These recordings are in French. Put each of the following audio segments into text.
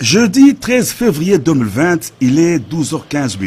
Jeudi 13 février 2020, il est 12h15.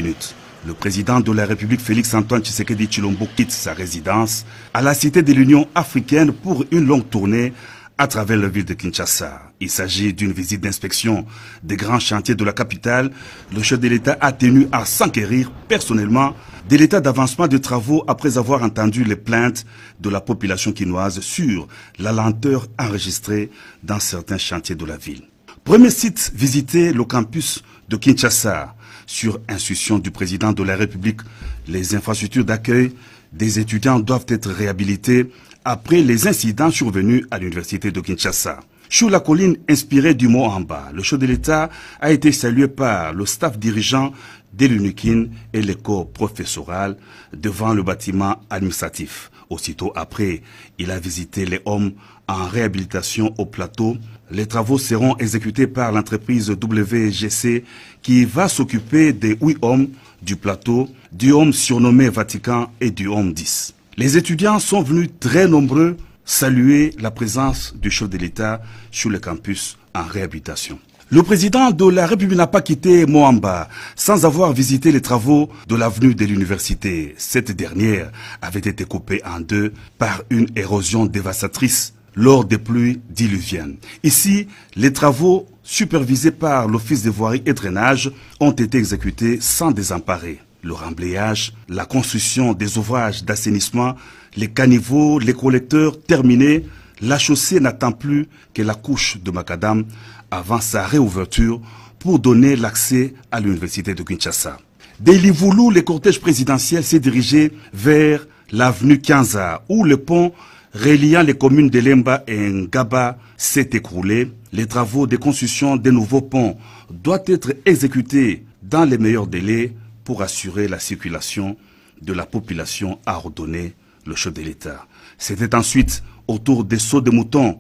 Le président de la République Félix-Antoine Tshisekedi Tshilombo quitte sa résidence à la Cité de l'Union africaine pour une longue tournée à travers la ville de Kinshasa. Il s'agit d'une visite d'inspection des grands chantiers de la capitale. Le chef de l'État a tenu à s'enquérir personnellement de l'état d'avancement des travaux après avoir entendu les plaintes de la population quinoise sur la lenteur enregistrée dans certains chantiers de la ville. Premier site visité, le campus de Kinshasa. Sur instruction du président de la République, les infrastructures d'accueil des étudiants doivent être réhabilitées après les incidents survenus à l'université de Kinshasa. Sur la colline inspirée du mont en bas, le chef de l'État a été salué par le staff dirigeant de l'UNIKIN et les corps professoral devant le bâtiment administratif. Aussitôt après, il a visité les hommes en réhabilitation au plateau. Les travaux seront exécutés par l'entreprise WGC qui va s'occuper des 8 hommes du plateau, du homme surnommé Vatican et du homme 10. Les étudiants sont venus très nombreux saluer la présence du chef de l'État sur le campus en réhabilitation. Le président de la République n'a pas quitté Moamba sans avoir visité les travaux de l'avenue de l'université. Cette dernière avait été coupée en deux par une érosion dévastatrice lors des pluies diluviennes. Ici, les travaux supervisés par l'Office des voiries et drainage ont été exécutés sans désemparer. Le remblayage, la construction des ouvrages d'assainissement, les caniveaux, les collecteurs terminés, la chaussée n'attend plus que la couche de macadam avant sa réouverture pour donner l'accès à l'université de Kinshasa. Dès Livulu, le cortège présidentiel s'est dirigé vers l'avenue Kianza, où le pont reliant les communes de Lemba et Ngaba s'est écroulé. Les travaux de construction des nouveaux ponts doivent être exécutés dans les meilleurs délais pour assurer la circulation de la population, a ordonné le chef de l'État. C'était ensuite autour des sauts de moutons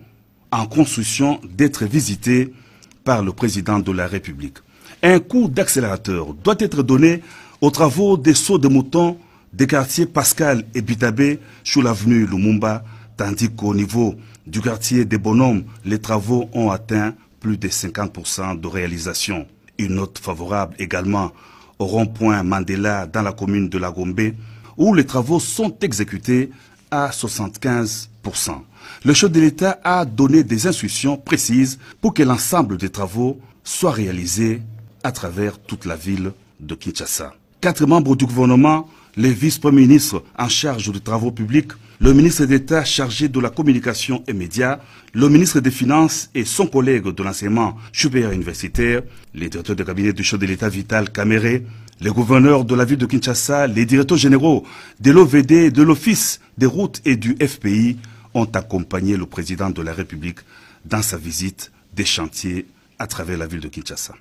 en construction d'être visités par le président de la République. Un coup d'accélérateur doit être donné aux travaux des sauts de moutons des quartiers Pascal et Bitabé sur l'avenue Lumumba, tandis qu'au niveau du quartier des Bonhommes, les travaux ont atteint plus de 50% de réalisation. Une note favorable également au rond-point Mandela dans la commune de La Gombe, où les travaux sont exécutés à 75%. Le chef de l'État a donné des instructions précises pour que l'ensemble des travaux soient réalisés à travers toute la ville de Kinshasa. 4 membres du gouvernement, les vice-premiers ministres en charge des travaux publics, le ministre d'État chargé de la communication et médias, le ministre des Finances et son collègue de l'enseignement supérieur universitaire, les directeurs de cabinet du chef de l'État Vital Kamere, les gouverneurs de la ville de Kinshasa, les directeurs généraux de l'OVD, de l'Office des routes et du FPI ont accompagné le président de la République dans sa visite des chantiers à travers la ville de Kinshasa.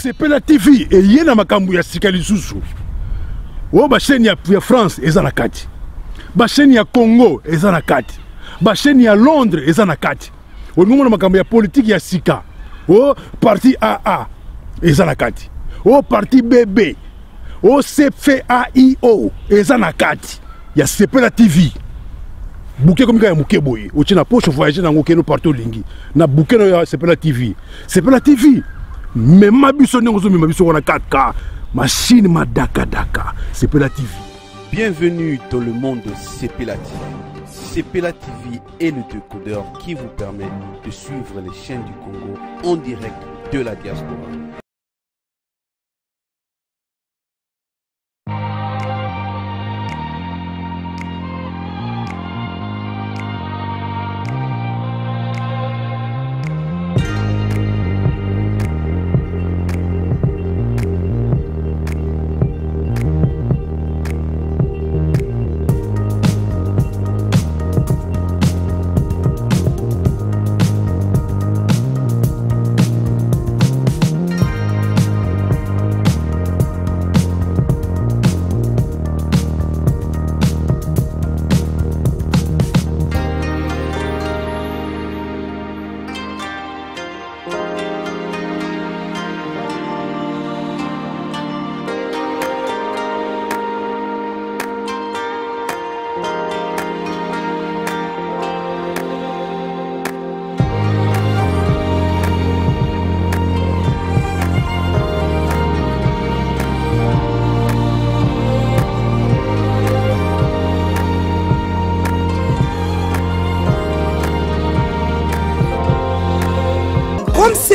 Sepela TV et yena makambu ya sikali susu. O ba chaîne ya France eza na kati. Ba chaîne ya Congo eza na kati. Ba chaîne ya Londres eza na kati. O ngomona makambu ya politique ya sika. O parti AA eza na kati. O parti BB. O CFAIO eza na kati. Ya Sepela TV. Bouquet comme ya muke boye. O tina poche voyager na ngokeno partout lingi. Na bouquet ya Sepela TV. Sepela TV. Mais ma biso n'engozo ma biso wana 4K machine madaka daka Sepela TV. Bienvenue dans le monde de Sepela TV. Sepela TV est le décodeur qui vous permet de suivre les chaînes du Congo en direct de la diaspora.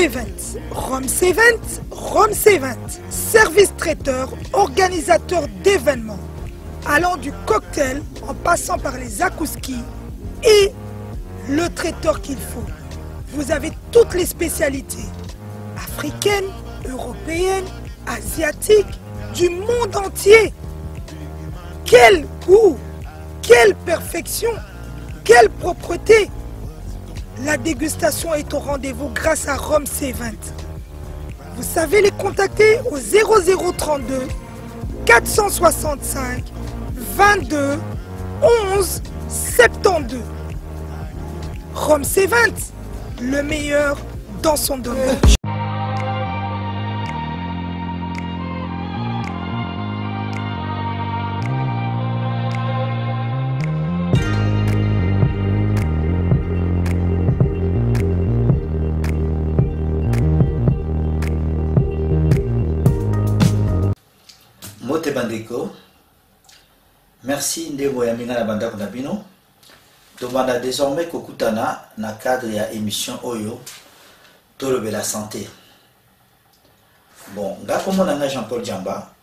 Events. Roms Events, Roms Events. Service traiteur, organisateur d'événements. Allant du cocktail en passant par les akouskis et le traiteur qu'il faut. Vous avez toutes les spécialités. Africaines, européennes, asiatiques, du monde entier. Quel goût, quelle perfection, quelle propreté. La dégustation est au rendez-vous grâce à Roms Events. Vous savez les contacter au 0032 465 22 11 72. Roms Events, le meilleur dans son domaine. Mote Bandeko, merci Ndebo Yamina na Banda Konabino. Tomanda désormais Kokutana na cadre ya émission Oyo Tolobe la santé. Bon, nga komo na Jean-Paul Djamba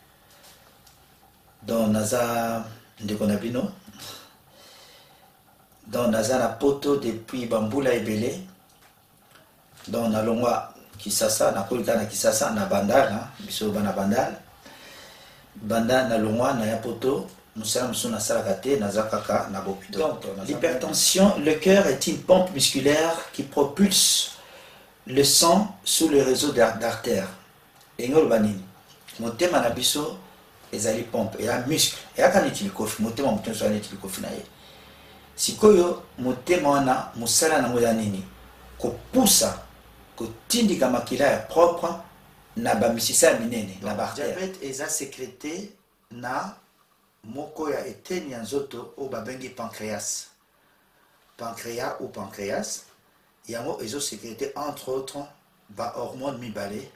dans Naza Ndeko Nabino dans Naza na poto depuis Bambula Ebele dans na longwa Kisasa na kolika na Kisasa na Bandal biso bana Bandal banda na longwa na ya poto. Donc, l'hypertension, le cœur est une pompe musculaire qui propulse le sang sous le réseau d'artères. Et nous, mon thème à biso ezali pompe et un muscle. Et à quand il kofi, mon thème à mutu soit il kofi naie. Si koyo mon thème wana musala na moyanini ko poussa ko tindika makila propre na ba misisa minene na artère. Diabète eza sécrété na moko ya eteni ya nzoto o babengi pancréas. Pancréas ou pancréas yango ezo sécrété entre autres ba hormone mibale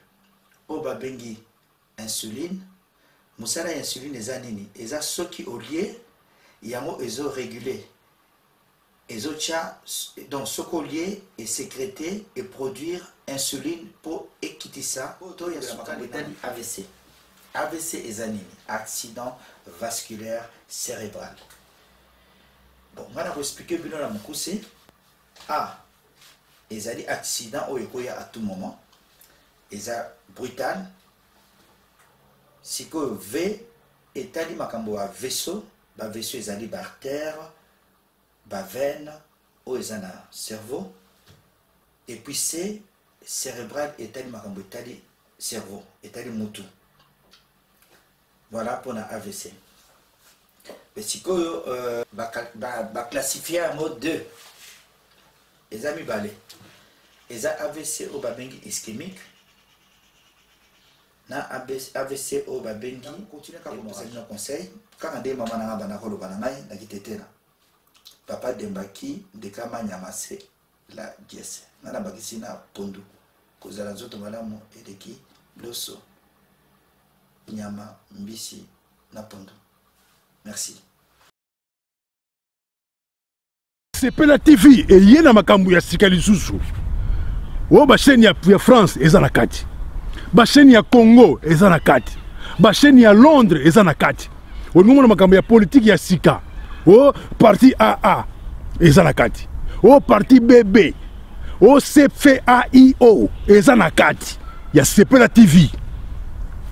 o babengi insuline. Musala ya insuline eza nini? Eza soki olie yango ezo réguler ezo tia donc soko olie et sécréter et produire insuline pour ekitisa to ya sukali AVC. AVC eza nini? Accident vasculaire cérébral. Bon, on va expliquer bien la moukouse. A, ezali accident ou ekoya à tout moment. Eza brutal. Siko V, etali makambo a vaisseau. Ba vaisseau ezali ba artère, ba veine, ou ezana cerveau. Et puis C, cérébral etali makambo etali cerveau, etali mutu. Voilà pour la AVC. Mais si on va classifier en mode 2, les amis balais. Les AVC au babengi ischémique. Na AVC au babengi. Continue à vous donner un conseil. Quand on dit maman n'a pas de bananai, n'a quitté là. Papa dembaki de kama nyamase la dièse. N'a pas quitté na pondu. Cause la zoto malamu et de qui loso. Nyama mbisi na pondo. Merci. Sepela TV et yena makambu ya sikali susu. O ba chaîne ya France eza na kati. Ba chaîne ya Congo eza na kati. Ba chaîne ya Londres eza na kati. O ngomona makambu ya politique ya sika. O parti AA eza na kati. O parti BB. O CFAIO eza na kati. Ya Sepela TV.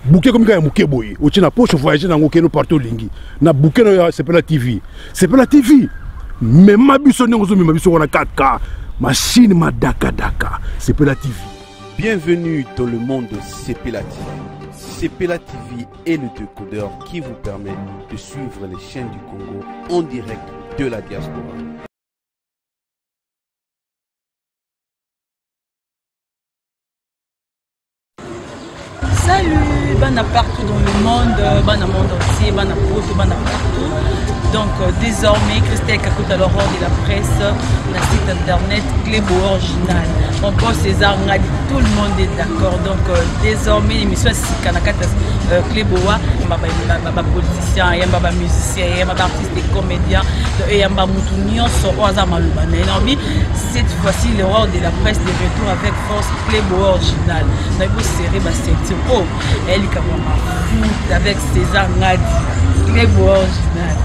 Bouquet comme ya muke boye o tina poche voyager na ngokeno partout lingi na bouquet na Sepela TV. Sepela TV même mabiso nyozo même mabiso wana 4K machine madaka daka. Sepela TV. Bienvenue dans le monde de Sepela TV. Sepela TV est le décodeur qui vous permet de suivre les chaînes du Congo en direct de la diaspora. Salut, bana partout dans le monde, bana monde entier, bana poto, bana partout. Donc désormais, Christelle Kakuta, l'aurore de la presse, le site internet Clébo Original. On pense César Ngadi, tout le monde est d'accord. Donc désormais, l'émission est Kanakata Cléboa, il y a politiciens, il y a musiciens, il y a artistes et comédiens, il y a Moutunion, cette fois-ci, l'aurore de la presse de retour avec force Clébo Original. Nous avons serré ma ceinture. Oh, elle est comme un foot avec César Ngadi, Clébo Original.